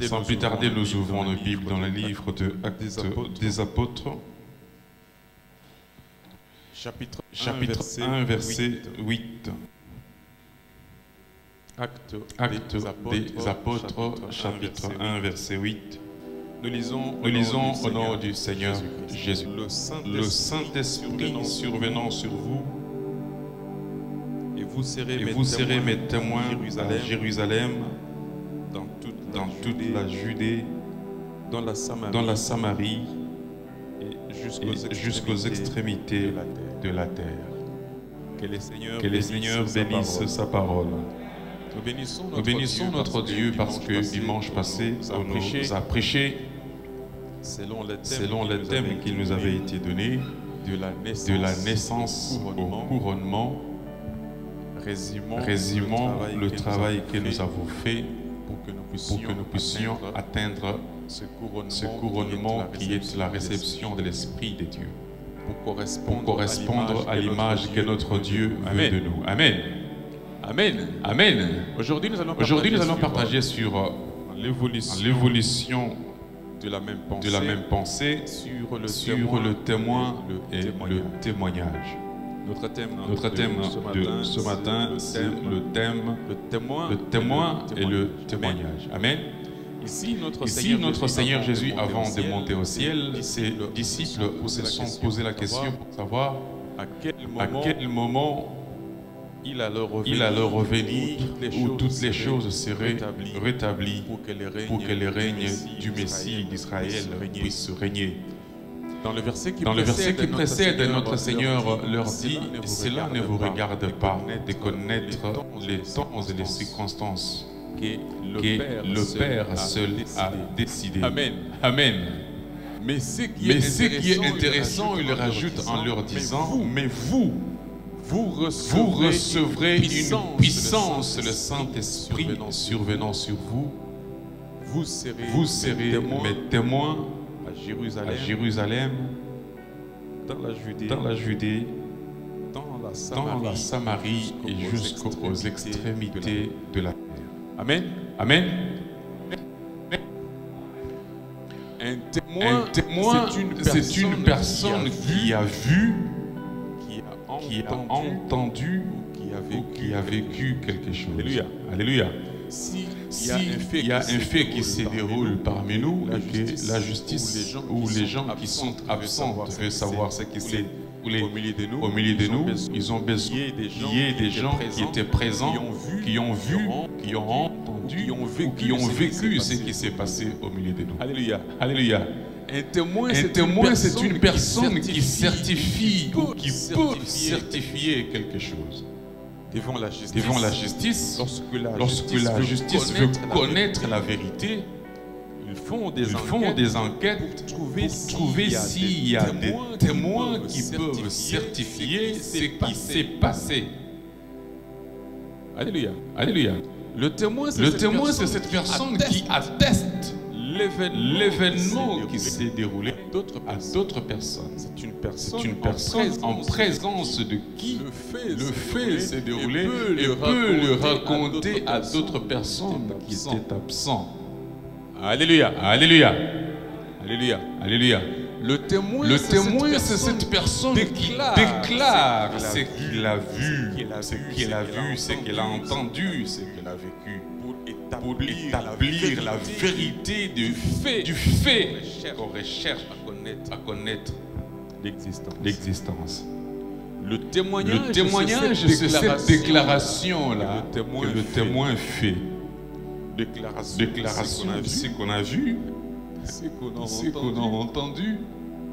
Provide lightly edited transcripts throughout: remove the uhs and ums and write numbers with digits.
Sans plus tarder, nous ouvrons nos Bibles dans le livre de Actes des Apôtres, chapitre 1, verset 8. Actes des Apôtres, chapitre 1, verset 8. Nous lisons au nom du Seigneur Jésus. Le Saint-Esprit survenant sur vous, et vous serez mes témoins à Jérusalem, dans toute la Judée, dans la Samarie et jusqu'aux extrémités de la terre. Que le Seigneur bénisse sa parole. Nous bénissons notre Dieu parce que dimanche passé, on nous a prêché selon le thème qui nous avait été donné, de la naissance au couronnement, résumant le travail que nous avons fait pour que nous puissions atteindre ce couronnement qui est la réception de l'Esprit de Dieu, pour correspondre à l'image que notre Dieu veut de nous. Amen. Amen. Amen. Aujourd'hui, nous allons partager sur l'évolution de la même pensée, sur le témoin et le témoignage. Notre thème de ce matin, c'est le témoin et le témoignage. Amen. Ici, notre Seigneur Jésus, avant de monter au ciel, ses disciples se sont posé la question pour savoir à quel moment il allait revenir où toutes les choses seraient rétablies pour que le règne du Messie d'Israël puisse régner. Dans le verset qui précède, notre Seigneur leur dit « Cela ne vous regarde pas de connaître les temps et les circonstances que le Père seul a décidé. » Amen. Amen. Mais ce qui est intéressant, il rajoute en leur disant « Mais vous recevrez une puissance, le Saint-Esprit survenant sur vous. Vous serez mes témoins à Jérusalem, dans la Judée, dans la Samarie et jusqu'aux extrémités de la terre. Amen. Amen. Un témoin, c'est une personne qui a vu, qui a entendu ou qui a vécu quelque chose. Alléluia. Alléluia. S'il y a un fait qui se déroule parmi nous et que la justice ou les gens qui sont absents veulent savoir ce qui s'est déroulé au milieu de nous, ils ont besoin qu'il y ait des gens qui étaient présents, qui ont vu, qui ont entendu ou qui ont vécu ce qui s'est passé au milieu de nous. Alléluia. Alléluia. Un témoin, c'est une personne qui certifie ou qui peut certifier quelque chose. Devant la justice, lorsque la justice veut connaître la vérité, ils font des enquêtes pour trouver s'il y a des témoins qui peuvent certifier ce qui s'est passé. Alléluia. Alléluia. Le témoin, c'est cette personne qui atteste l'événement qui s'est déroulé à d'autres personnes. C'est une personne en présence de qui le fait s'est déroulé et peut le raconter à d'autres personnes qui étaient absents. Alléluia. Alléluia. Alléluia. Alléluia. Le témoin, c'est cette personne qui déclare ce qu'il a vu, ce qu'elle a entendu, ce qu'elle a vécu, pour établir la vérité du fait qu'on recherche à connaître l'existence. Le témoignage, c'est cette déclaration-là que le témoin fait. Déclaration de ce qu'on a vu, ce qu'on a entendu,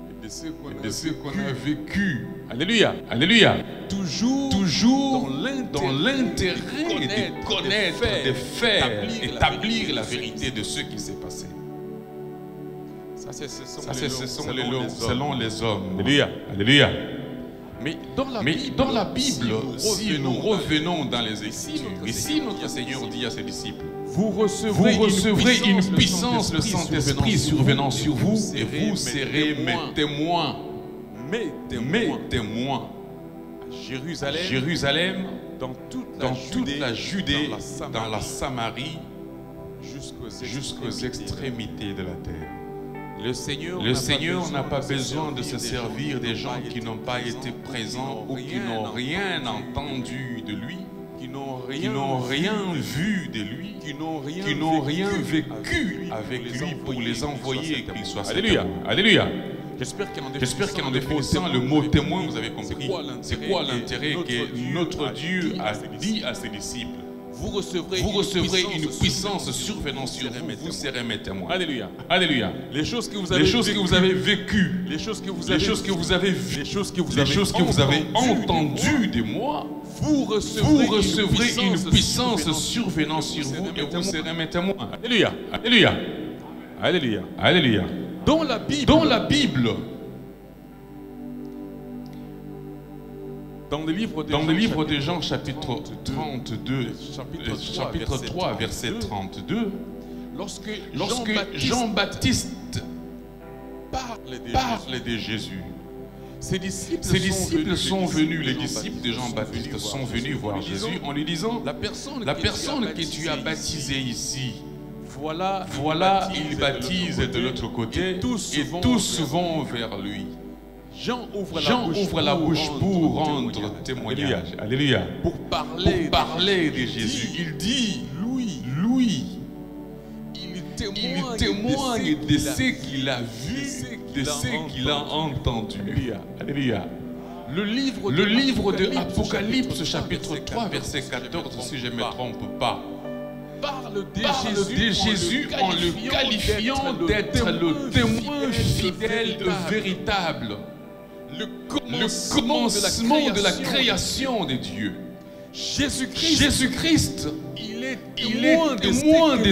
et de ce qu'on a vécu. Alléluia. Alléluia. Toujours dans l'intérêt de connaître, de faire, établir la vérité de ce qui s'est passé. Ça, c'est selon les hommes. Alléluia. Alléluia. Mais dans la Bible, si nous revenons dans les Écritures, ici notre Seigneur dit à ses disciples, vous recevrez une puissance, le Saint-Esprit survenant sur vous, et vous serez mes témoins. Mes témoins. À Jérusalem, dans toute la Judée, dans la Samarie, jusqu'aux extrémités de la terre. Le Seigneur n'a pas besoin de se servir des gens qui n'ont pas été présents ou qui n'ont rien entendu de lui, qui n'ont rien vu de lui, qui n'ont rien vécu avec lui pour les envoyer qu'ils soient. Alléluia, alléluia. J'espère qu'en définissant le mot témoin, vous avez compris c'est quoi l'intérêt que notre Dieu a dit à ses disciples. Vous recevrez une puissance survenant sur vous, vous serez mes témoins. Alléluia. Alléluia. Les choses que vous avez vécues, les choses que vous avez vues, les choses que vous avez entendues de moi, vous recevrez une puissance survenant sur vous et vous serez mes témoins. Alléluia. Alléluia. Alléluia. Alléluia. Dans la Bible, dans le livre de Jean, chapitre 32, chapitre 3, verset 32, lorsque Jean-Baptiste parle de Jésus, ses disciples sont venus, les disciples de Jean-Baptiste sont venus voir Jésus en lui disant, la personne que tu as baptisée ici, voilà, il baptise de l'autre côté et tous vont vers lui. Jean ouvre la bouche pour rendre témoignage. Alléluia. Pour parler de Jésus. Il dit, lui, il témoigne de ce qu'il a vu, de ce qu'il a entendu. Alléluia. Le livre de Apocalypse, chapitre 3, verset 14, si je ne me trompe pas, parle de Jésus en le qualifiant d'être le témoin fidèle et véritable. Le commencement de la création de Dieu. Jésus-Christ, il est témoin de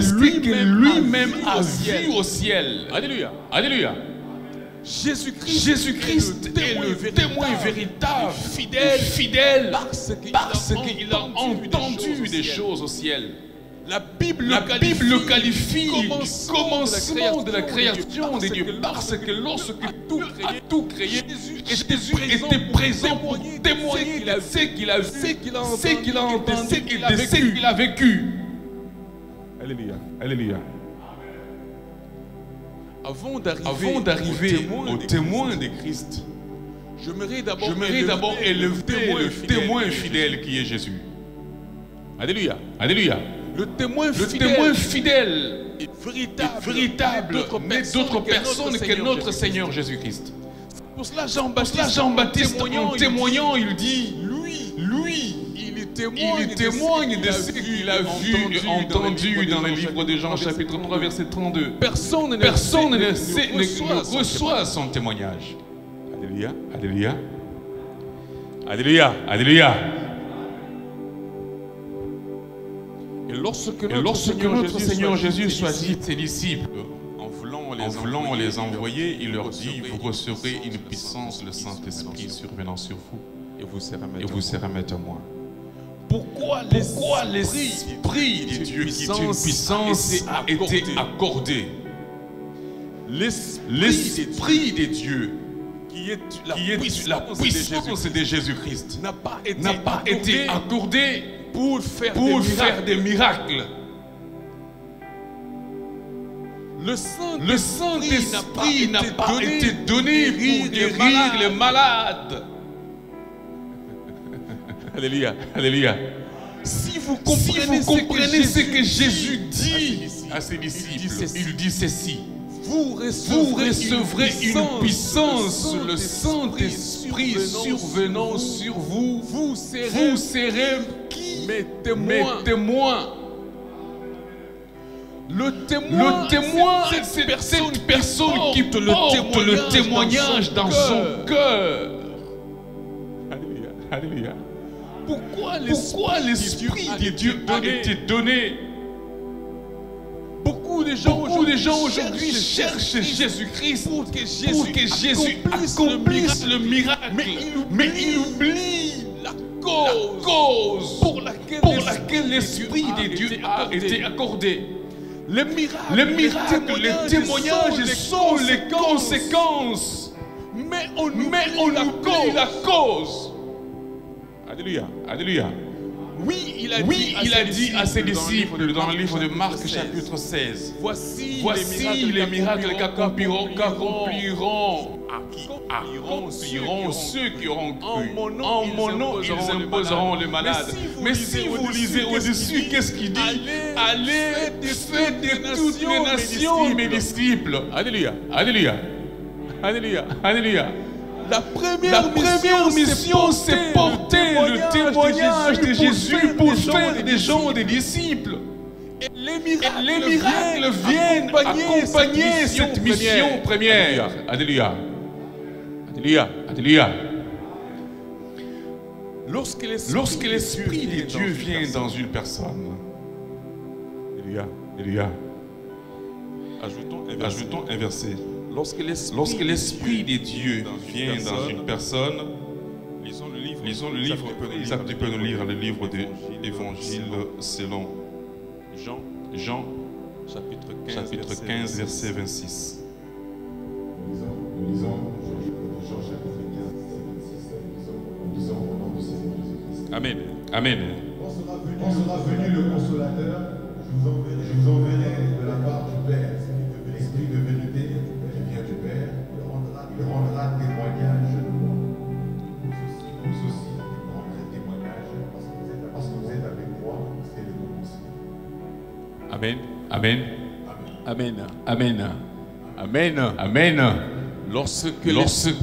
ce que lui-même a vu au ciel. Alléluia. Alléluia. Jésus-Christ est le témoin véritable, fidèle, parce qu'il a entendu des choses au ciel. La Bible le qualifie du commencement de la création de Dieu, parce que lorsque tout créé, Jésus était présent pour témoigner de ce qu'il a vu, ce qu'il a entendu et de ce qu'il a vécu. Alléluia. Alléluia. Avant d'arriver au témoin de Christ, j'aimerais d'abord élever le témoin fidèle qui est Jésus. Alléluia. Alléluia. Le témoin fidèle et véritable n'est d'autre personne que notre Seigneur Jésus-Christ. Pour cela, Jean-Baptiste, en témoignant, il dit, lui, il témoigne de ce qu'il a vu et entendu dans le livre de Jean, chapitre 3, verset 32. Personne ne reçoit son témoignage. Alléluia. Alléluia. Alléluia. Alléluia. Et lorsque notre Seigneur Jésus choisit ses disciples, en voulant les envoyer, il leur dit, vous recevrez une puissance, le Saint-Esprit survenant sur vous, et vous serez mes témoins. Pourquoi l'Esprit de Dieu, qui est une puissance, a été accordé? L'Esprit de Dieu, qui est la puissance de Jésus-Christ, n'a pas été accordé pour faire des miracles. Le Saint-Esprit n'a pas été donné pour guérir les malades. Alléluia. Alléluia. Si vous comprenez ce que Jésus dit à ses disciples, il dit ceci. Vous recevrez une puissance, le Saint-Esprit survenant sur vous. Vous serez mes témoins. Le témoin, c'est cette personne qui porte le témoignage dans son cœur. Alléluia. Alléluia. Pourquoi l'Esprit de Dieu a été donné? Beaucoup de gens aujourd'hui cherchent Jésus-Christ pour que Jésus accomplisse le miracle. Mais il oublie la cause pour laquelle l'Esprit de Dieu a été accordé. Les miracles, les témoignages sont les conséquences. Mais on oublie la cause. Alléluia. Alléluia. Oui, il a dit à ses disciples dans le livre de Marc chapitre 16, voici les miracles qu'accompliront ceux qui auront cru. En mon nom, ils imposeront les malades. Mais si vous lisez au-dessus, qu'est-ce qu'il dit? Allez, faites de toutes les nations mes disciples. Alléluia, alléluia, alléluia, alléluia. La première mission, c'est porter le témoignage de Jésus pour faire des gens des disciples. Et les miracles viennent accompagner cette mission première. Alléluia. Alléluia. Alléluia. Lorsque l'Esprit de Dieu vient dans une personne, Alléluia. Alléluia. Ajoutons un verset. Lorsque l'Esprit de Dieu vient dans une personne, lisons le livre, tu peux nous lire le livre de l'Évangile selon Jean, chapitre 15, verset 26. Nous lisons Jean chapitre 15, verset 26. Nous lisons au nom du Seigneur Jésus-Christ. Amen. Amen. Quand sera venu le Consolateur, je vous enverrai de la part du Père, l'Esprit de vérité qui vient du Père, il rendra témoignage de moi. Vous aussi, vous rendrez témoignage parce que vous êtes avec moi, c'est le commencement. Amen. Amen. Amen. Amen. Amen. Amen. Lorsque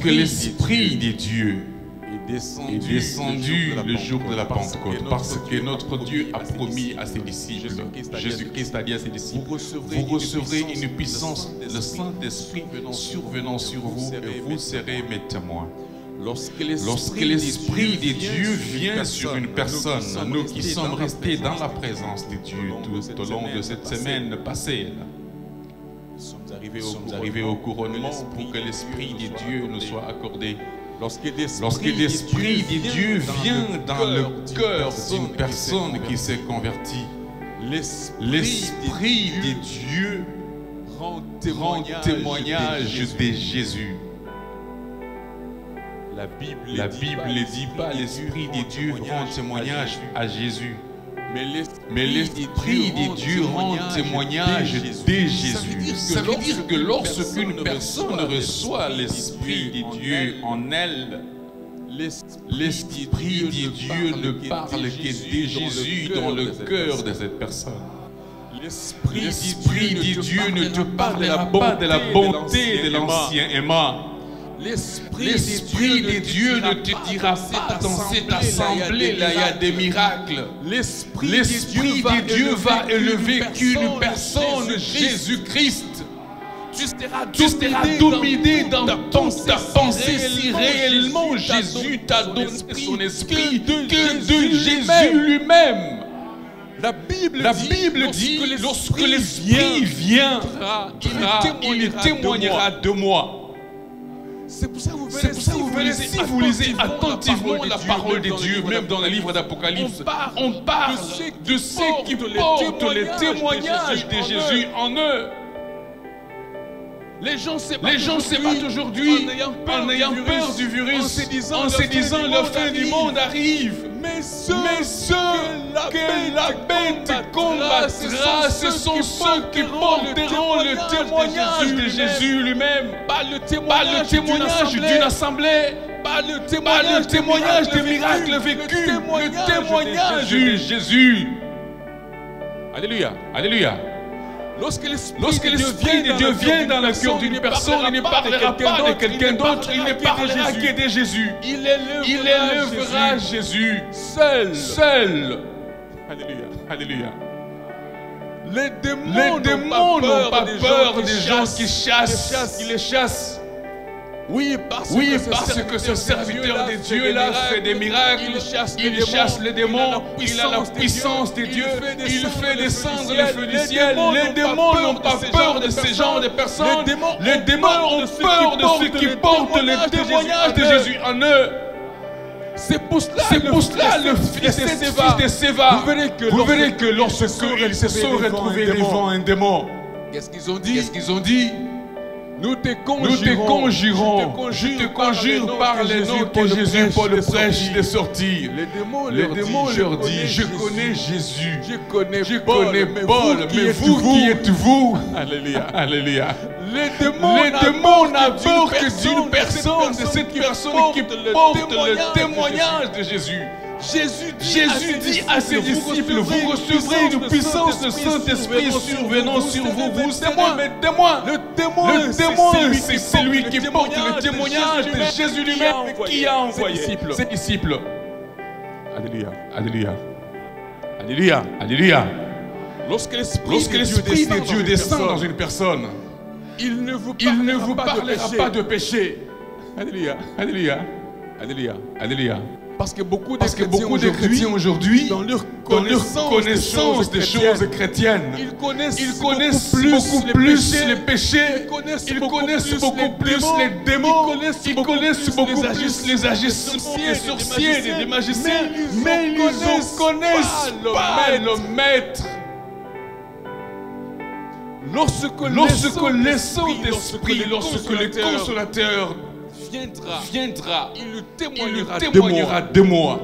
l'Esprit de Dieu est descendu le jour de la Pentecôte, parce que notre Dieu a promis à ses disciples, Jésus-Christ a dit à ses disciples, vous recevrez une puissance, le Saint-Esprit survenant sur vous, et vous serez mes témoins. Lorsque l'Esprit de Dieu vient sur une personne, nous qui sommes restés dans la présence de Dieu tout au long de cette semaine passée, nous sommes arrivés au couronnement pour que l'Esprit de Dieu nous soit accordé. Lorsque l'Esprit de Dieu vient dans le cœur d'une personne qui s'est convertie, l'Esprit de Dieu rend témoignage de Jésus. La Bible ne dit pas l'Esprit de Dieu rend témoignage à Jésus. Mais l'Esprit de Dieu rend témoignage de Jésus. Ça veut dire que lorsqu'une personne reçoit l'Esprit de Dieu en elle, l'Esprit de Dieu ne parle que de Jésus dans le cœur de cette personne. L'Esprit de Dieu ne te parlera pas de la bonté de l'ancien aimant. L'Esprit de Dieu ne te dira pas dans cette assemblée-là, il y a des miracles. L'Esprit de Dieu va élever qu'une personne, Jésus-Christ. Tu seras dominé dans ta pensée si réellement Jésus t'a donné son esprit que de Jésus lui-même. La Bible dit, lorsque l'Esprit viendra, il témoignera de moi. C'est pour ça que vous verrez, si vous lisez attentivement la parole de Dieu, même dans le livre d'Apocalypse, on parle de ceux qui portent les témoignages de Jésus en eux. Les gens se battent aujourd'hui en ayant peur du virus, en se disant la fin du monde arrive. Mais ceux que la bête combattra, ce sont ceux qui porteront le témoignage de Jésus lui-même. Pas le témoignage d'une assemblée, pas le témoignage des miracles vécus, le témoignage de Jésus. Alléluia, alléluia. Lorsque l'Esprit de Dieu vient dans le cœur d'une personne, il ne parlera pas de quelqu'un d'autre, il ne parlera que de Jésus. Il élèvera Jésus seul. Alléluia, alléluia. Les démons n'ont pas peur des gens qui les chassent. Oui, parce que ce serviteur de Dieu-là fait des miracles, il chasse les démons, il a la puissance de Dieu, il fait descendre le feu du ciel. Les démons n'ont pas peur de ce genre de personnes, les démons ont peur de ceux qui portent le témoignage de Jésus en eux. C'est pour cela le fils de Séva. Vous verrez que lorsque ils se sont retrouvés devant un démon, qu'est-ce qu'ils ont dit? Nous te conjurons, je te conjure par les noms que Jésus, Paul prêche, de sortir. Les démons leur disent, je connais Jésus, je connais Paul, mais vous qui êtes-vous? Alléluia, alléluia. Les démons n'avaient que d'une personne, de cette personne qui porte le témoignage de Jésus. Jésus dit à ses disciples, vous recevrez une puissance de Saint-Esprit survenant sur vous. Vous êtes témoins. Le témoin, c'est celui qui porte le témoignage de Jésus lui-même qui a envoyé ses disciples. Alléluia, alléluia, alléluia, alléluia. Lorsque l'Esprit de Dieu descend dans une personne, il ne vous parlera pas de péché. Alléluia, alléluia, alléluia, alléluia. Parce que beaucoup de chrétiens aujourd'hui, dans leur connaissance des choses chrétiennes, ils connaissent beaucoup plus les péchés, ils connaissent beaucoup plus les démons, ils connaissent beaucoup plus les agissements des sorciers, des magiciens, mais ils ne connaissent pas le Maître. Lorsque le Saint-Esprit, lorsque le Consolateur viendra, il témoignera de moi.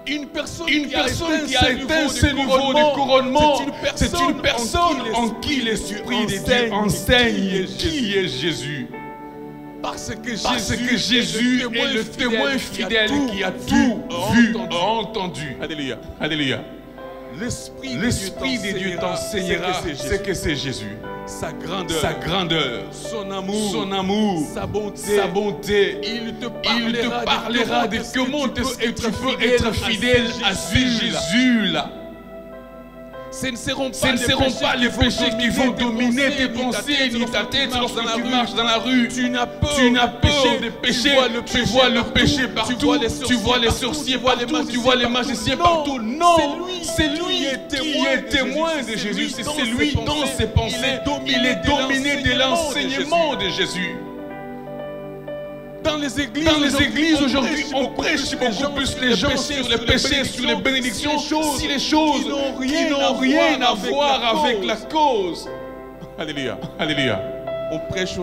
Une personne qui a atteint ce niveau de couronnement, c'est une personne en qui l'Esprit de Dieu enseigne qui est Jésus. Parce que Jésus est le témoin fidèle qui a tout vu, entendu. Alléluia. Alléluia. L'Esprit de Dieu t'enseignera ce que c'est Jésus. Sa grandeur, son amour, sa bonté. Il te parlera de comment est-ce que tu peux être fidèle à ce Jésus-là. Ce ne seront pas les péchés qui vont dominer tes pensées ni ta tête lorsque tu marches dans la rue. Tu n'as peur de péché. Tu vois le péché partout. Tu vois les sorciers partout. Tu vois les magiciens partout. Non, c'est lui qui est témoin de Jésus. C'est celui dans ses pensées. Il est dominé de l'enseignement de Jésus. Dans les églises aujourd'hui, on prêche beaucoup plus les gens sur les péchés, sur les bénédictions, si les choses qui n'ont rien à voir avec la cause. Alléluia, alléluia. On prêche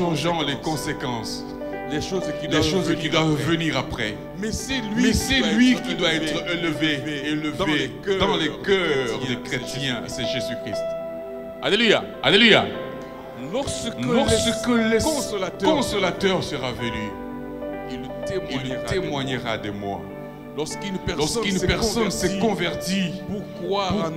aux gens les conséquences, les choses qui doivent venir après. Mais c'est lui qui doit être élevé dans les cœurs des chrétiens, c'est Jésus-Christ. Alléluia, alléluia. Lorsque le Consolateur sera venu, il témoignera de moi. Lorsqu'une personne s'est convertie pour croire en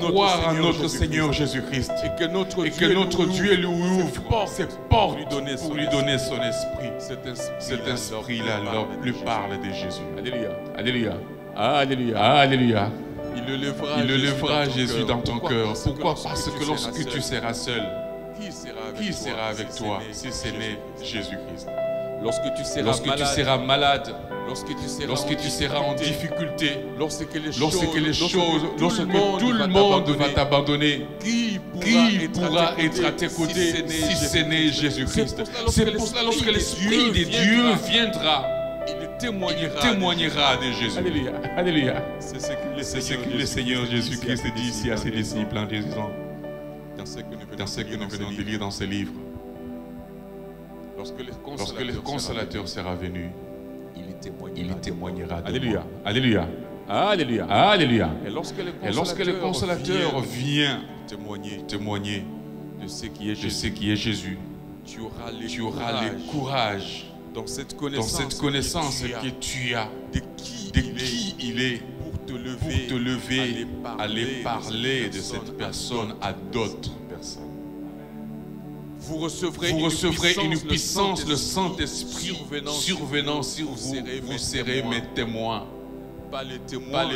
notre Seigneur Jésus-Christ et que notre Dieu lui ouvre ses portes pour lui donner son esprit, cet esprit-là lui parle de Jésus. Alléluia, alléluia, alléluia, alléluia. Il lèvera Jésus dans ton cœur. Pourquoi? Parce que lorsque tu seras seul, qui sera avec toi si ce n'est Jésus-Christ? Lorsque tu seras malade, lorsque tu seras en difficulté, lorsque tout le monde va t'abandonner, qui pourra être à tes côtés si ce n'est Jésus-Christ? C'est pour cela lorsque l'Esprit de Dieu viendra, il témoignera de Jésus. Alléluia, alléluia. C'est ce que le Seigneur Jésus-Christ dit ici à ses disciples en disant, dans ce que nous venons de lire dans ce livre. Lorsque le Consolateur sera venu, il témoignera de moi. Alléluia, alléluia, alléluia. Et lorsque le Consolateur vient témoigner de ce qui est Jésus, tu auras le courage dans cette connaissance que tu as de qui il est, pour te lever, aller parler de cette personne à d'autres personnes. Vous recevrez une puissance, le Saint-Esprit survenant sur vous. Vous serez mes témoins. Pas les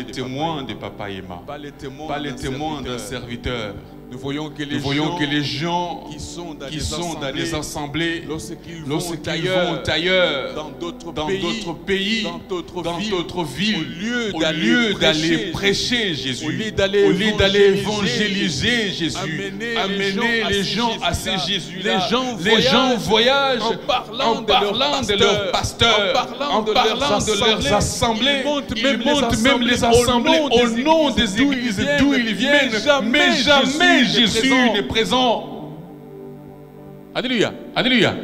témoins de Papa Emma, pas les témoins d'un serviteur. Nous voyons que les gens qui sont dans les assemblées, lorsqu'ils vont ailleurs, dans d'autres pays, dans d'autres villes, au lieu d'aller prêcher Jésus, au lieu d'aller évangéliser Jésus, amener les gens à ces Jésus-là, les gens voyagent en parlant de leurs pasteurs, en parlant de leurs assemblées. Ils montent même les assemblées au nom des églises d'où ils viennent, mais jamais Jésus n'est présent. Alléluia. Alléluia.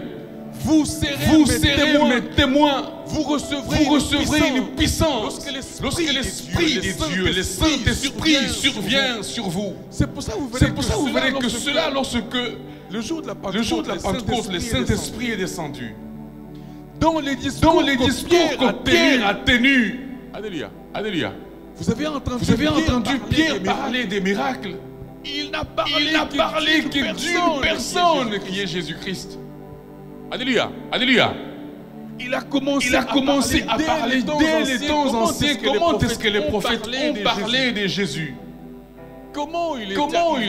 Vous serez mes témoins. Vous recevrez une puissance lorsque l'Esprit de Dieu, le Saint-Esprit survient sur vous. C'est pour ça que vous verrez que cela, lorsque le jour de la Pentecôte, le Saint-Esprit est descendu. Dans les discours que Pierre a tenus. Alléluia. Alléluia. Vous avez entendu Pierre parler des miracles. Il n'a parlé que d'une personne qui est Jésus-Christ. Alléluia. Alléluia. Il a commencé à parler dès les temps anciens. Comment est-ce que les prophètes ont parlé de Jésus? Comment il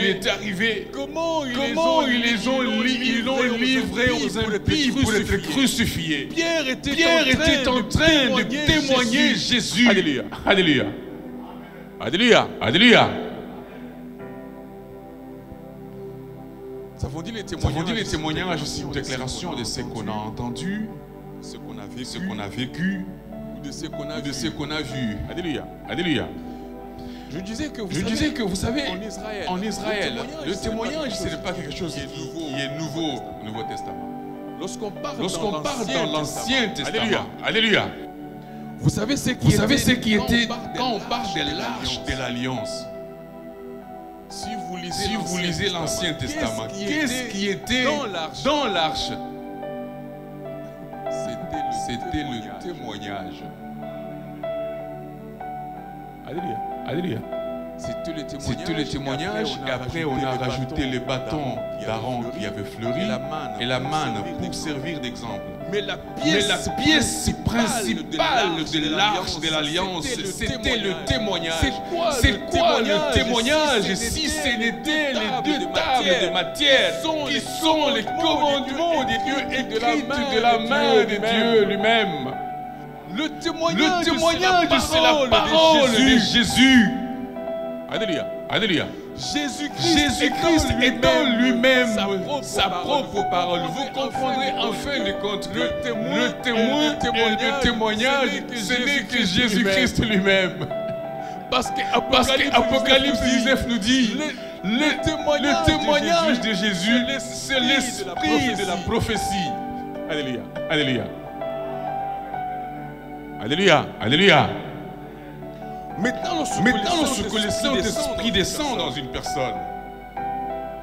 est arrivé? Comment ils l'ont livré aux impies pour être crucifié? Pierre était en train de témoigner Jésus. Alléluia. Alléluia. Alléluia. Alléluia. Nous avons dit les témoignages, c'est une déclaration de ce qu'on a entendu, ce qu'on a vécu, ou de ce qu'on a vu. Alléluia. Alléluia. Je disais que vous savez, en Israël, le témoignage, ce n'est pas quelque chose qui est nouveau au Nouveau Testament. Lorsqu'on parle dans l'Ancien Testament, Alléluia. Vous savez ce qui était quand on parle de l'arche de l'Alliance. Si vous lisez l'Ancien Testament, qu'est-ce qui était dans l'arche? C'était le témoignage. Alléluia. Alléluia. C'était le témoignage et après on a rajouté le bâton d'Aaron qui avait fleuri et la manne pour servir d'exemple. Mais la pièce principale de l'arche de l'Alliance, c'était le témoignage. C'est quoi le témoignage si ce n'était les deux tables de matière qui sont les commandements de Dieu écrits de la main de Dieu lui-même? Le témoignage, c'est la parole de Jésus. Alléluia. Alléluia. Jésus-Christ étant lui-même sa propre parole. Vous comprendrez en fin de compte le témoignage, ce n'est que Jésus-Christ lui-même. Parce qu'Apocalypse 19 nous dit le témoignage de Jésus, c'est l'esprit de la prophétie. Alléluia. Alléluia. Alléluia. Alléluia. Maintenant, lorsque le Saint-Esprit descend dans une personne,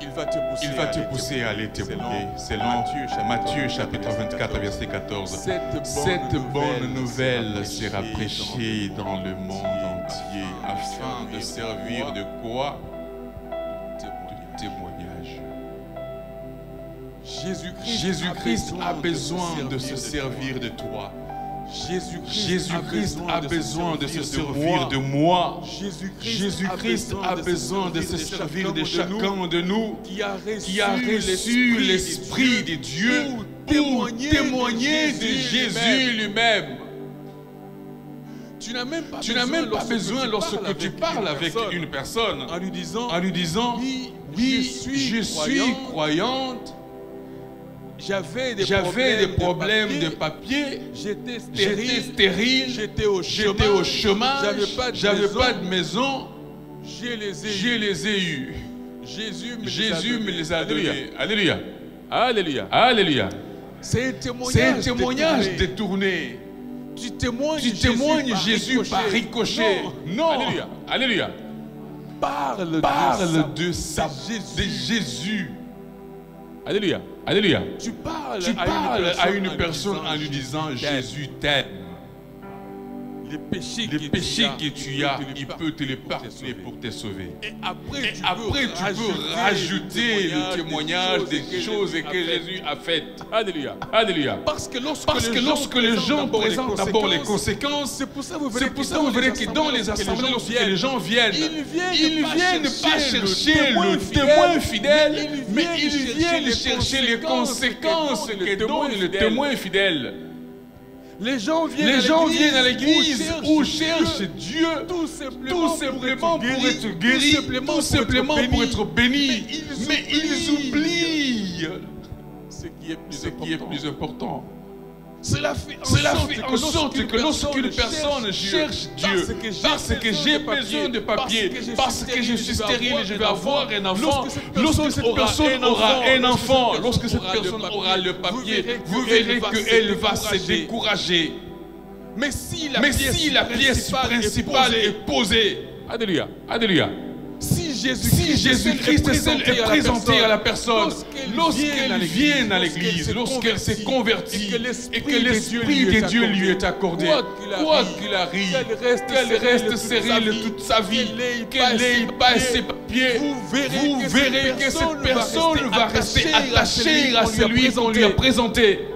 il va te pousser à aller témoigner. Selon Matthieu chapitre 24, verset 14. Cette bonne nouvelle sera prêchée dans le monde entier afin de servir de quoi? Du témoignage. Jésus-Christ a besoin de se servir de toi. Jésus-Christ a besoin de se servir de moi. Jésus-Christ a besoin de se servir de chacun de nous qui a reçu l'Esprit de Dieu pour témoigner de Jésus lui-même. Tu n'as même pas besoin lorsque tu parles avec une personne en lui disant oui, je suis croyante. J'avais des problèmes de papier, j'étais stérile, j'étais au chômage, j'avais pas de maison, je les ai eus. Jésus me les a donnés. Alléluia. Alléluia. Alléluia. C'est un témoignage détourné. Tu témoignes Jésus par ricochet. Non. Alléluia. Alléluia. Parle de Jésus. Alléluia. Alléluia. Tu parles à une personne en lui disant Jésus t'aime. Les péchés que tu as, il peut te les pardonner pour te sauver. Et après, tu peux rajouter le témoignage des choses que Jésus a faites. Alléluia. Alléluia. Parce que lorsque les gens présentent d'abord les conséquences, c'est pour ça que vous verrez que dans les assemblées, lorsque les gens viennent, ils viennent pas chercher le témoin fidèle, mais ils viennent chercher les conséquences que donne le témoin fidèle. Les gens viennent à l'église où cherchent Dieu tout simplement pour être guéris, tout simplement pour être bénis. Mais ils oublient ce qui est plus important. Cela fait en sorte que lorsqu'une personne cherche Dieu, parce que j'ai besoin de papier, parce que je suis stérile et je vais avoir un enfant, lorsque cette personne aura un enfant, lorsque cette personne aura le papier, vous verrez qu'elle va se décourager. Mais si la pièce principale est posée, alléluia, alléluia. Si Jésus-Christ seul est présenté à la personne, lorsqu'elle vient à l'église, lorsqu'elle s'est convertie et que l'Esprit de Dieu lui est accordé, quoi qu'il arrive, qu'elle reste stérile toute sa vie, qu'elle n'ait pas ses papiers, vous verrez que cette personne va rester attachée à celui qu'on lui a présenté.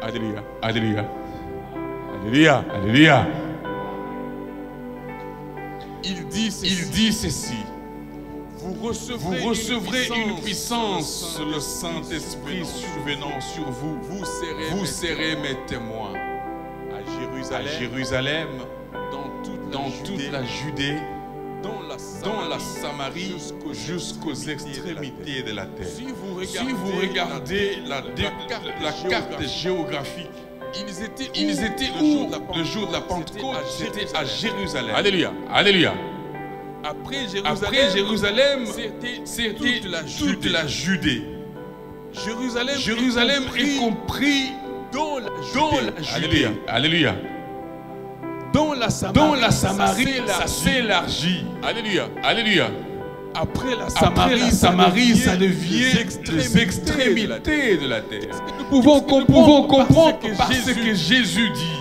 Alléluia, alléluia, alléluia, alléluia. Il dit ceci. Vous recevrez une puissance, le Saint-Esprit survenant sur vous. Vous serez mes témoins à Jérusalem, dans toute la Judée, dans la Samarie, jusqu'aux extrémités de la terre. Si vous regardez la carte géographique, ils étaient où le jour de la Pentecôte? C'était à Jérusalem. Alléluia, alléluia. Après Jérusalem, c'était toute la Judée. Jérusalem est compris dans la Judée. Alléluia. Dans la Samarie, ça s'élargit. Alléluia, alléluia. Après la Samarie, ça devient les extrémités de la terre. Nous pouvons comprendre parce que Jésus dit: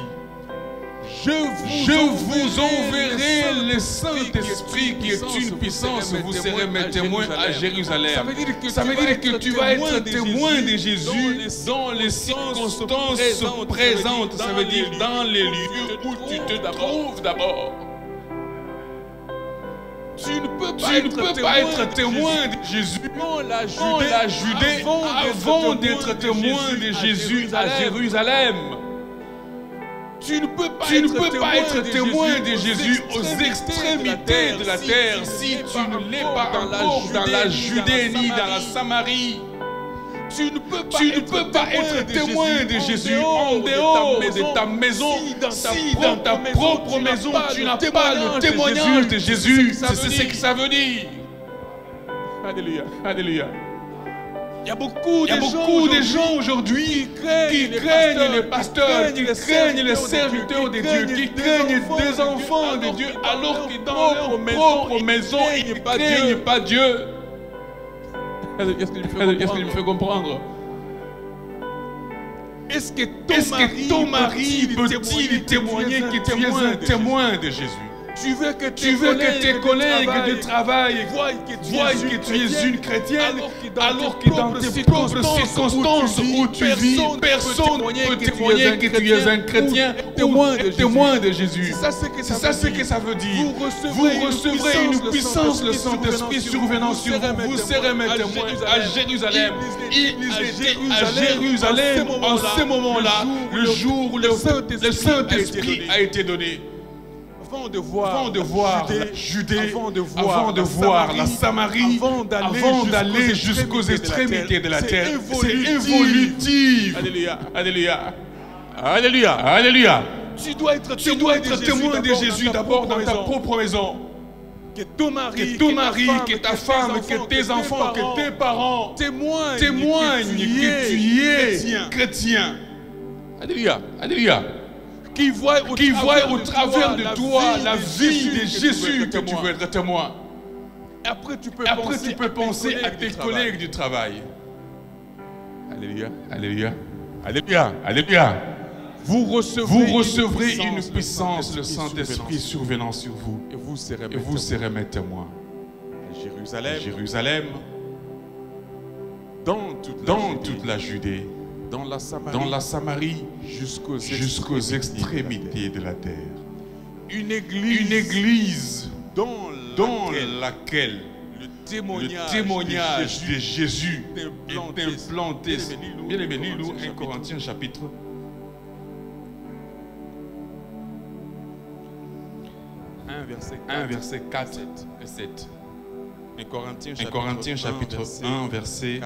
Je vous enverrai le Saint-Esprit qui est une puissance, vous serez mes témoins à Jérusalem. Ça veut dire que tu vas être témoin de Jésus dans les circonstances présentes. Ça veut dire dans les lieux où tu te trouves d'abord. Tu ne peux pas être témoin de Jésus dans la Judée avant d'être témoin de Jésus à Jérusalem. Tu ne peux pas être témoin de Jésus aux extrémités de la terre si tu ne l'es pas encore dans la Judée ni dans la Samarie. Tu ne peux pas être témoin de Jésus en dehors de ta maison. Si dans ta propre maison, tu n'as pas le témoignage de Jésus, c'est ce que ça veut dire. Alléluia, alléluia. Il y a beaucoup de gens aujourd'hui qui craignent les pasteurs, qui craignent les serviteurs de Dieu, qui craignent des enfants de Dieu, alors que dans leur propre maison, ils ne craignent pas Dieu. Est-ce qu'il me fait comprendre? Est-ce que ton mari peut-il témoigner que tu es un témoin de Jésus? Tu veux que tes collègues de travail voient que tu es une chrétienne, alors que dans tes propres circonstances où tu vis, personne ne peut témoigner que tu es un chrétien ou un témoin de Jésus. C'est ça ce que ça veut dire. Vous recevrez une puissance, le Saint-Esprit survenant sur vous. Vous serez mes témoins à Jérusalem. Il était à Jérusalem en ce moment-là, le jour où le Saint-Esprit a été donné. Avant de voir la Judée, avant de voir la Samarie, avant d'aller jusqu'aux extrémités de la terre, c'est évolutif. Alléluia, alléluia, alléluia, alléluia. Tu dois être témoin de Jésus d'abord dans ta propre maison. Que ton mari, que ta femme, que tes enfants, que tes parents témoignent que tu es chrétien. Alléluia, alléluia. Qui voient au travers de toi la vie de Jésus que tu veux être témoin. Après, tu peux penser à tes collègues du travail. Alléluia, alléluia, alléluia, alléluia. Vous recevrez une puissance, le Saint-Esprit survenant sur vous. Et vous serez mes témoins. À Jérusalem, dans toute la Judée, dans la Samarie, jusqu'aux extrémités de la terre. Une église dans laquelle le témoignage de Jésus est implanté. Bien aimé, lis-nous 1 Corinthiens chapitre 1, verset 4 et 7. 1 Corinthiens chapitre 1, verset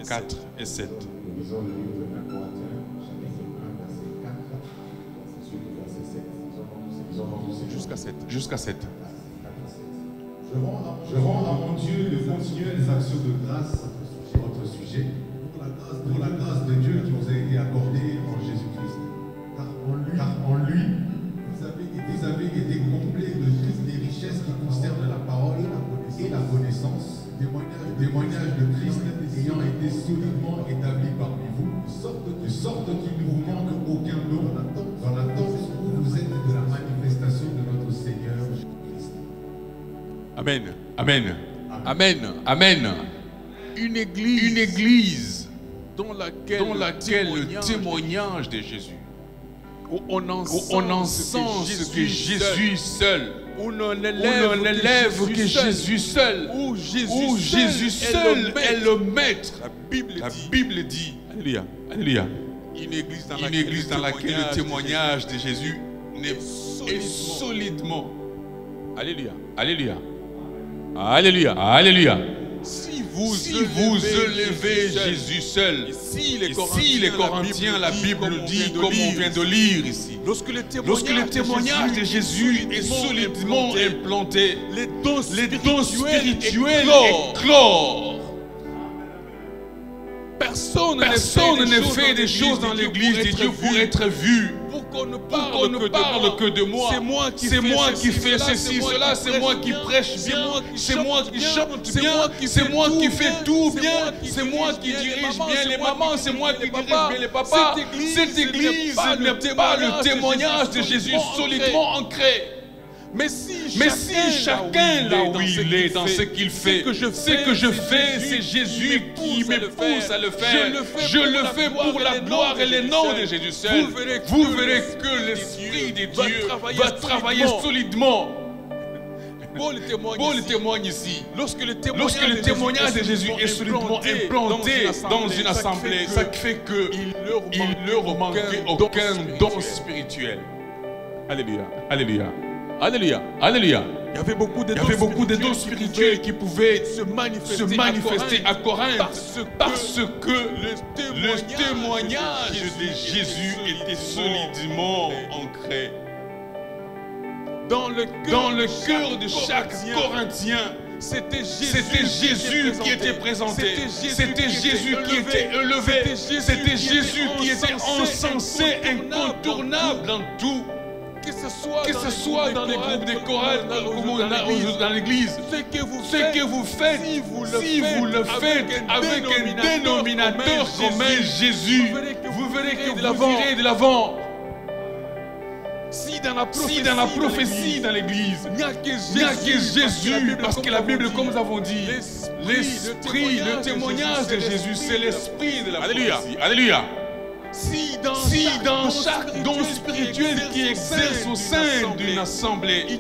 4 et 7. Nous lisons le livre de 1 Corinthiens, chapitre 1, verset 4, ensuite le verset 7. Nous avons tous Jusqu'à 7. Jusqu'à 7. Je rends à mon Dieu de continuelles actions de grâce à votre sujet, pour la grâce de Dieu qui vous a été accordée en Jésus-Christ. Car en lui, vous avez été comblés de toutes les richesses qui concernent la parole et la connaissance, témoignage de Christ ayant été solidement établi parmi vous, de sorte qu'il ne vous manque aucun don dans l'attente où vous êtes de la manifestation de notre Seigneur Jésus-Christ. Amen. Amen. Amen. Amen. Une église dans laquelle le témoignage de Jésus, où on encense que Jésus seul, où on élève que Jésus seul, où Jésus seul est le maître. La Bible dit, alléluia, alléluia, une église dans laquelle le témoignage de Jésus est solidement, alléluia, alléluia, alléluia, alléluia. Si vous élevez Jésus seul, si les Corinthiens, la Bible dit, comme on vient de lire ici, lorsque le témoignage de Jésus est solidement implanté, les dons spirituels éclorent. Personne ne fait des choses dans l'église de Dieu pour être vu. Pour qu'on ne parle que de moi. C'est moi qui fais ceci, cela, c'est moi qui prêche bien, c'est moi qui chante bien, c'est moi qui fais tout bien, c'est moi qui dirige bien les mamans, c'est moi qui dirige bien les papas. Cette église n'est pas le témoignage de Jésus solidement ancré. Mais si chacun là où il est, dans ce qu'il fait, ce que je fais, c'est Jésus qui me pousse à le faire. Je le fais pour la gloire et le nom de Jésus seul. Vous verrez que l'Esprit de Dieu va travailler solidement. Paul témoigne ici. Lorsque le témoignage de Jésus est solidement implanté dans une assemblée, ça fait qu'il ne leur manque aucun don spirituel. Alléluia. Alléluia. Alléluia, alléluia. Il y avait beaucoup de dons spirituels qui pouvaient se manifester à Corinthe parce que le témoignage de Jésus était solidement ancré. Dans le cœur de chaque Corinthien, c'était Jésus qui était présenté. C'était Jésus qui était élevé. C'était Jésus qui était encensé, incontournable dans tout. Que ce soit dans les groupes de chorales, dans l'église, ce que vous faites, si vous le faites avec un dénominateur commun, Jésus, vous verrez que vous irez de l'avant. Si dans la prophétie dans l'église, il n'y a que Jésus, parce que la Bible, comme nous avons dit, l'esprit, le témoignage de Jésus, c'est l'esprit de la prophétie. Alléluia. Si dans chaque don spirituel qui exerce au sein d'une assemblée, il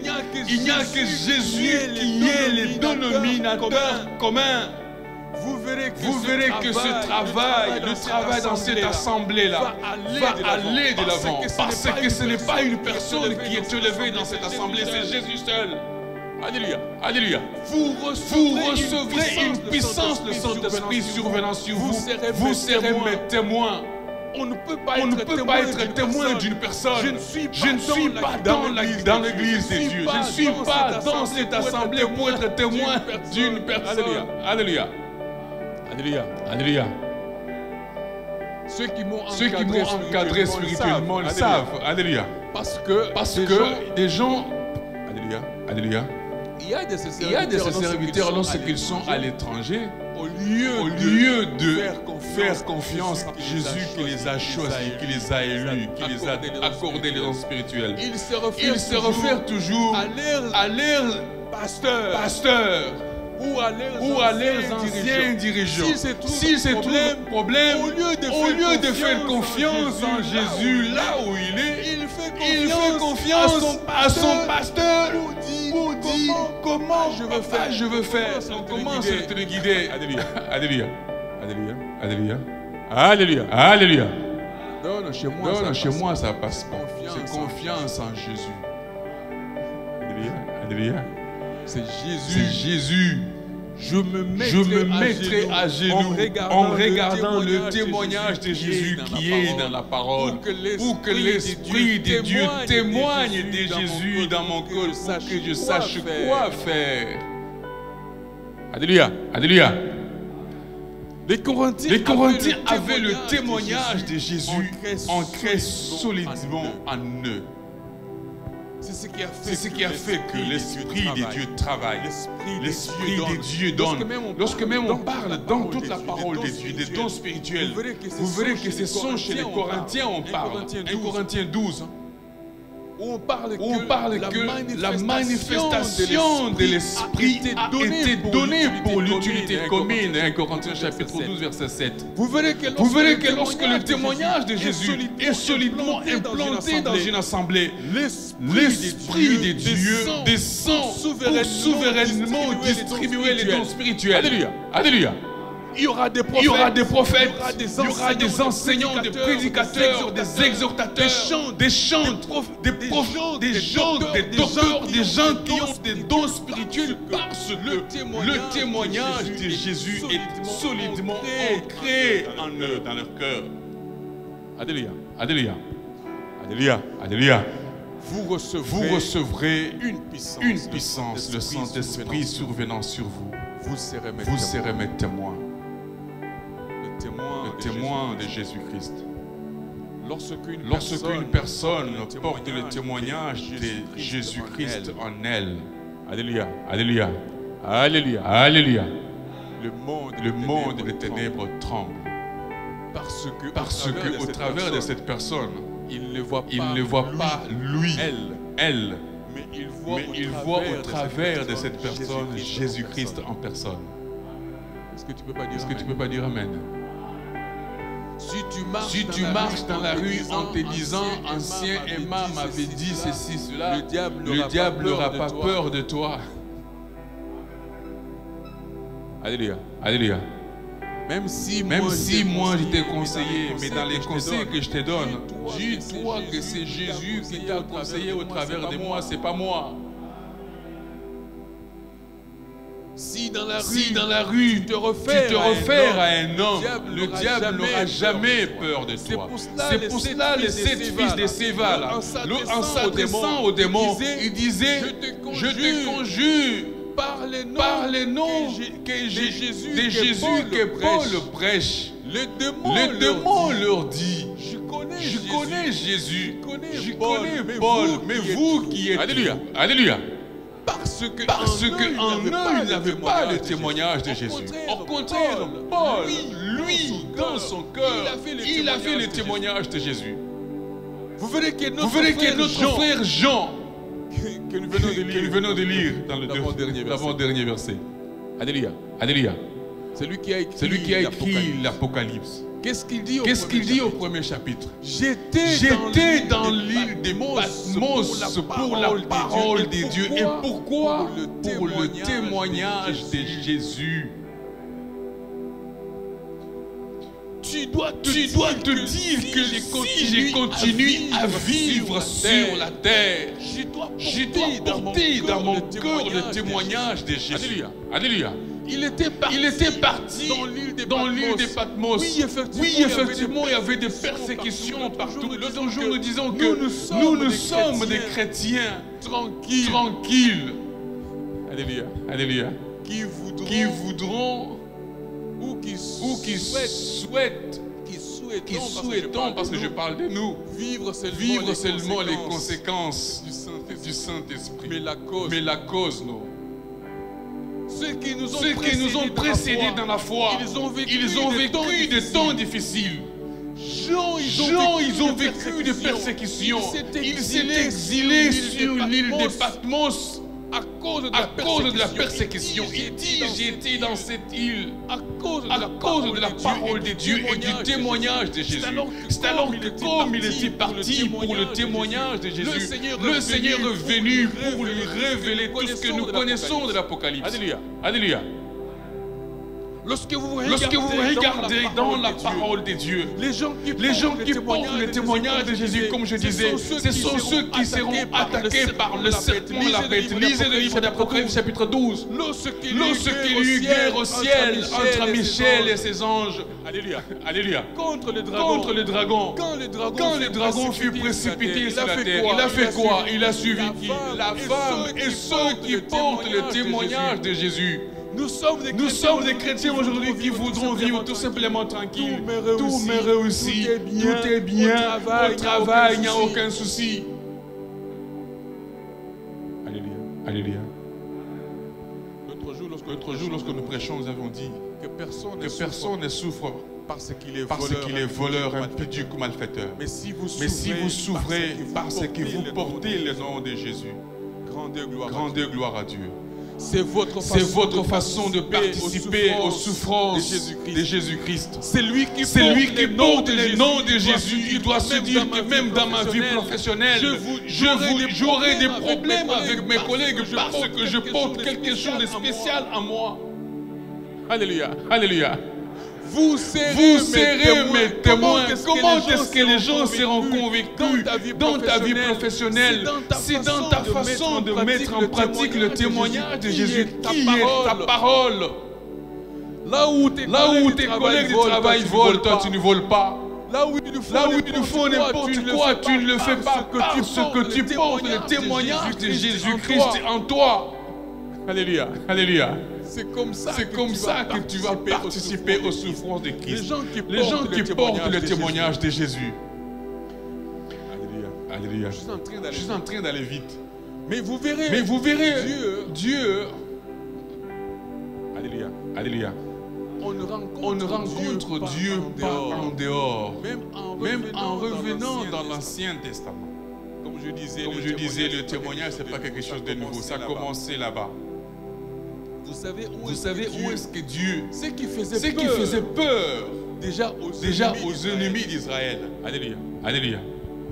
n'y a que Jésus qui est le dénominateur commun, vous verrez que ce travail, le travail dans cette assemblée-là, va aller de l'avant. Parce que ce n'est pas une personne qui est élevée dans cette assemblée, c'est Jésus seul. Alléluia, alléluia. Vous recevrez une puissance de Saint-Esprit survenant sur vous. Vous serez mes témoins. On ne peut pas être témoin d'une personne. Je ne suis pas dans l'église de Dieu. Je ne suis pas dans cette assemblée pour être témoin d'une personne. Alléluia. Alléluia. Alléluia. Ceux qui m'ont encadré spirituellement le savent. Alléluia. Parce que des gens. Alléluia. Alléluia. Il y a de ces serviteurs lorsqu'ils sont à l'étranger. Au lieu de faire confiance à Jésus qui les a choisis, qui les a élus, qui les a accordé les dons spirituels, ils se réfèrent toujours à leurs pasteurs ou à leurs anciens dirigeants. Si c'est tout le problème, au lieu de faire confiance en Jésus là où il est, il fait confiance à son pasteur pour dire comment je veux faire. On commence à te guider. Alléluia. Alléluia. Alléluia. Alléluia. Alléluia. Non, chez moi ça passe pas. C'est confiance en Jésus. Alléluia. Alléluia. C'est Jésus je me mettrai à genoux en regardant le témoignage de Jésus qui est dans la parole, pour que l'Esprit de Dieu témoigne de Jésus dans mon cœur, pour que je sache quoi faire. Alléluia, alléluia. Les Corinthiens avaient le témoignage de Jésus ancré solidement en eux. C'est ce qui a fait que l'Esprit de Dieu travaille. L'Esprit de Dieu donne. Lorsque même on parle dans toute la parole de Dieu, des dons spirituels, vous verrez que ce sont chez les Corinthiens on parle. 1 Corinthiens 12. Où on parle que la manifestation de l'Esprit a été donnée pour l'utilité commune. 1 Corinthiens chapitre 12 verset 7. Vous verrez que lorsque le témoignage de Jésus est solidement implanté dans une assemblée, l'Esprit de Dieu descend pour souverainement distribuer les dons spirituels. Alléluia. Alléluia. Il y aura des prophètes, il y aura des enseignants, des prédicateurs, des exhortateurs, des chants, des prophètes, des gens, des docteurs, des gens qui ont des dons spirituels parce que le témoignage de Jésus est solidement ancré en eux, dans leur cœur. Alléluia, alléluia, alléluia, alléluia. Vous recevrez une puissance, le Saint-Esprit survenant sur vous. Vous serez mes témoins. Le témoin de Jésus-Christ. Lorsqu'une personne porte le témoignage de Jésus-Christ en elle, alléluia, alléluia, alléluia, alléluia, le monde des ténèbres tremble. Parce que au travers de cette personne, il ne voit pas lui, elle, mais il voit au travers de cette personne Jésus-Christ en personne. Est-ce que tu peux pas dire Amen? Si tu marches dans la rue en te disant ancien Emma m'avait dit ceci, cela, le diable n'aura pas peur de toi. Alléluia, alléluia. Même si moi je t'ai conseillé, mais dans les conseils que je te donne, dis-toi que c'est Jésus qui t'a conseillé au travers de moi, c'est pas moi. Si dans la rue tu te refères à un homme, le diable n'aura jamais peur de toi. C'est pour cela les 7 fils de Séva, en s'adressant au démon, il disait, je te conjure, par les noms de Jésus que Paul prêche. Le démon leur dit, je connais Jésus, je connais Paul, mais vous qui êtes... Alléluia, alléluia. Parce qu'en eux, il n'avait pas le témoignage de Jésus. Au contraire, Paul, lui, dans son cœur, il a fait le témoignage de Jésus. Vous verrez que notre frère Jean, que nous venons de lire dans l'avant-dernier verset. Alléluia, alléluia. C'est lui qui a écrit l'Apocalypse. Qu'est-ce qu'il dit au premier chapitre? J'étais dans l'île de Patmos pour la parole de Dieu. Et pourquoi? Pour le témoignage de Jésus. Tu dois te dire que si je continue à vivre sur la terre, je dois porter dans mon cœur le témoignage de Jésus. Alléluia, alléluia. Il était parti dans l'île de Patmos. Oui, effectivement, il y avait des persécutions partout. L'autre jour, nous disons que nous sommes des chrétiens tranquilles. Alléluia, alléluia. Qui voudront ou qui souhaitons, parce que je parle de nous, vivre seulement les conséquences du Saint-Esprit. Mais la cause, non. Ceux qui nous ont précédés dans la foi, ils ont vécu des temps difficiles. Jean, ils ont vécu des persécutions. Ils s'étaient exilés sur l'île de Patmos à cause de la persécution. Il dit, j'ai été dans cette île à cause de la parole de Dieu et du témoignage de Jésus. C'est alors que comme il était parti pour le témoignage de Jésus, le Seigneur est venu pour lui révéler tout ce que nous connaissons de l'Apocalypse. Alléluia. Alléluia. Lorsque vous regardez dans la parole de Dieu, les gens qui portent le témoignage de Jésus, comme je disais, ce sont ceux qui seront attaqués par le serpent, la bête. Lisez le livre d'Apocalypse chapitre 12. Lorsqu'il y eut guerre au ciel entre Michel et ses anges. Alléluia. Alléluia. Contre le dragon. Quand le dragon fut précipité sur la terre, il a fait quoi? Il a suivi qui? La femme et ceux qui portent le témoignage de Jésus. Nous sommes des chrétiens aujourd'hui qui voudront vivre tout simplement tranquille. Tout m'est réussi, tout est bien, au travail, il n'y a aucun souci. Alléluia. Alléluia. L'autre jour, lorsque nous prêchons, nous avons dit que personne ne souffre parce qu'il est voleur, impudique ou malfaiteur. Mais si vous souffrez parce que vous portez le nom de Jésus, grandez gloire à Dieu. C'est votre façon de participer aux souffrances de Jésus-Christ. C'est lui qui porte le nom de Jésus. Il doit se dire que même dans ma vie professionnelle, j'aurai des problèmes avec mes collègues parce que je porte quelque chose de spécial en moi. Alléluia. Alléluia. Vous serez mes témoins. Comment est-ce que les gens seront convaincus dans ta vie professionnelle? C'est dans ta façon de mettre en pratique le témoignage de Jésus qui est ta parole. Là où tes collègues de travail volent, toi tu ne voles pas. Là où ils font n'importe quoi, tu ne le fais pas parce que tu portes le témoignage de Jésus-Christ en toi. Alléluia. Alléluia. C'est comme ça que tu vas participer aux souffrances de Christ. Les gens qui portent le témoignage de Jésus. Alléluia. Alléluia. Je suis en train d'aller vite. Mais vous verrez Dieu. Alléluia. Alléluia. On ne rencontre Dieu pas en dehors. Même en revenant dans l'Ancien Testament. Comme je disais, le témoignage, ce n'est pas quelque chose de nouveau. Ça a commencé là-bas. Vous savez où est-ce que Dieu, ce qui faisait peur déjà aux ennemis d'Israël. Alléluia. Alléluia.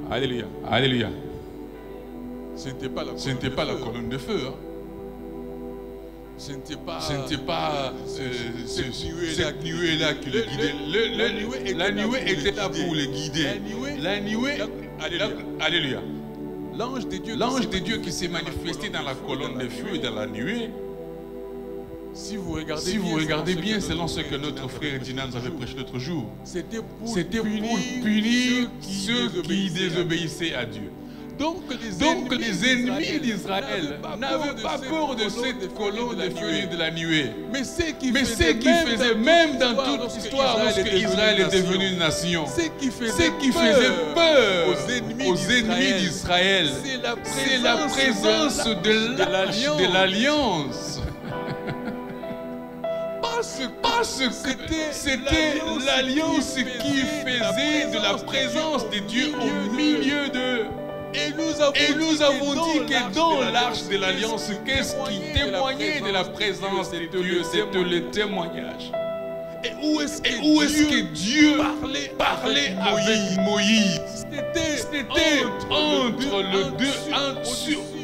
Alléluia. Alléluia. Ce n'était pas la colonne de feu. Hein. Ce n'était pas cette nuée-là qui le guidait. La nuée était là pour le guider. La nuée, alléluia. L'ange de Dieu qui s'est manifesté dans la colonne de feu et dans la nuée. Si vous regardez bien, selon ce que notre frère Dinan nous avait prêché l'autre jour, c'était pour punir ceux qui désobéissaient à Dieu. Donc les ennemis d'Israël n'avaient pas peur de cette colonne de feu et de la nuée. Mais ce qui faisait même dans toute l'histoire lorsque Israël est devenu une nation, ce qui faisait peur aux ennemis d'Israël, c'est la présence de l'arche de l'alliance. Parce que c'était l'alliance qui faisait de la présence de Dieu au milieu d'eux. Et nous avons dit que dans l'arche de l'alliance, qu'est-ce qui témoignait de la présence de Dieu? C'était le témoignage. Et où est-ce que Dieu parlait avec Moïse? C'était entre le deux,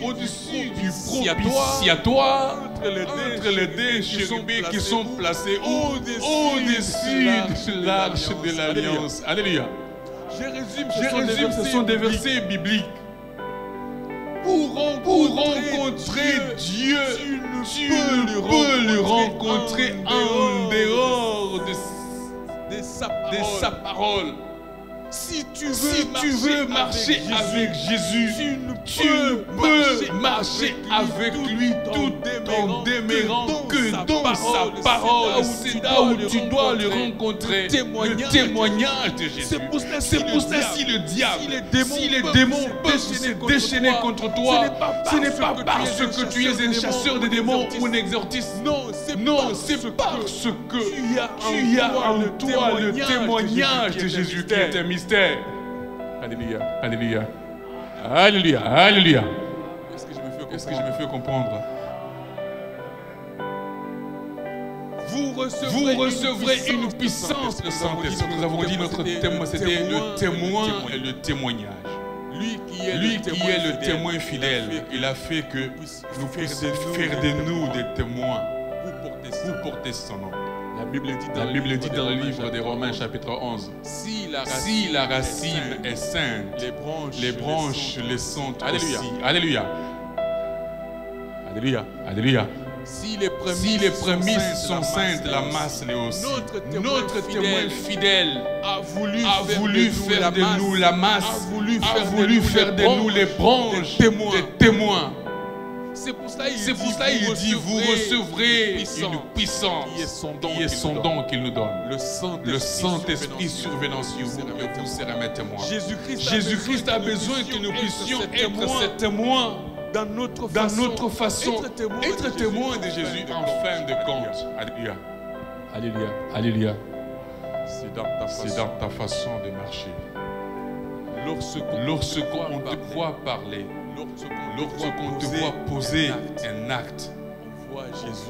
au-dessus du propitiatoire, entre les deux chérubins qui sont placés au-dessus de l'arche de l'alliance. Alléluia. Je résume, ce sont des versets bibliques. Pour rencontrer Dieu, tu peux le rencontrer en dehors de sa parole. Si tu veux marcher avec Jésus, tu peux marcher avec lui tout en demeurant que dans sa parole. C'est là où tu dois le rencontrer, le témoignage de Jésus. C'est pour ça si le diable, si les démons peuvent se déchaîner contre toi, ce n'est pas parce que tu es un chasseur de démons ou un exorciste. Non, c'est parce que tu as en toi le témoignage de Jésus qui est un mystère. Alléluia, alléluia, alléluia, alléluia. Est-ce que je me fais comprendre? Vous recevrez une puissance de Saint-Esprit. Nous avons dit notre thème, c'était le témoin et le témoignage. Lui qui est le témoin fidèle, il a fait que nous puissions faire de nous des témoins pour porter son nom. La Bible dit dans le livre des Romains chapitre 11, si la racine est sainte, les branches le sont aussi. Alléluia. Alléluia. Alléluia. Si les prémices sont saintes, la masse l'est aussi. Notre témoin fidèle a voulu faire de nous la masse, a voulu faire de nous les branches des témoins. C'est pour cela il dit, vous recevrez une puissance qui est son don qu'il nous donne. Le Saint-Esprit survenant sur vous et vous serez mes témoins. Jésus-Christ a besoin que nous puissions être ses témoins dans notre façon, être témoin de Jésus en fin de compte. Alléluia. Alléluia. Alléluia. C'est dans ta façon de marcher. Lorsqu'on te voit parler, lorsqu'on te voit poser un acte, on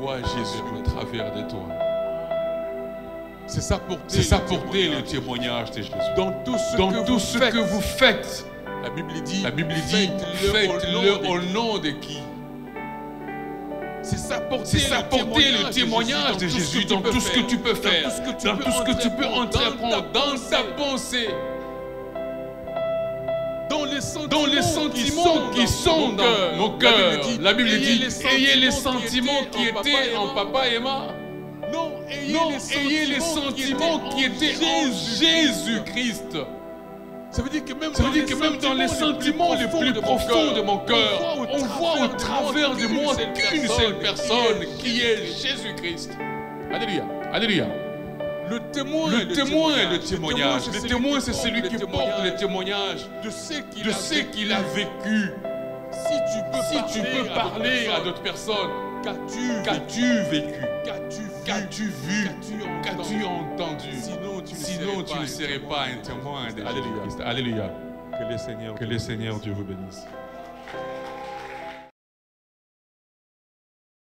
voit Jésus au travers de toi. C'est ça porter le témoignage de Jésus. Dans tout ce que vous faites, la Bible dit faites-le au nom de qui? C'est ça porter le témoignage de Jésus dans tout ce que tu peux faire, dans tout ce que tu peux entreprendre, dans ta pensée, dans les sentiments qui sont dans nos cœurs. La Bible dit ayez les sentiments qui étaient en papa et maman. Non, ayez les sentiments qui étaient en Jésus-Christ. Ça veut dire que même dans les sentiments les plus profonds de mon cœur, on voit au travers de moi qu'une seule personne qui est Jésus-Christ. Alléluia. Alléluia. Le témoin est le témoignage. Le témoin, c'est celui qui porte le témoignage de ce qu'il a vécu. Si tu peux parler à d'autres personnes, qu'as-tu vécu? Qu'as-tu vu? Qu'as-tu entendu? Sinon, tu ne serais pas un témoin de Jésus-Christ. Alléluia. Que le Seigneur Dieu vous bénisse.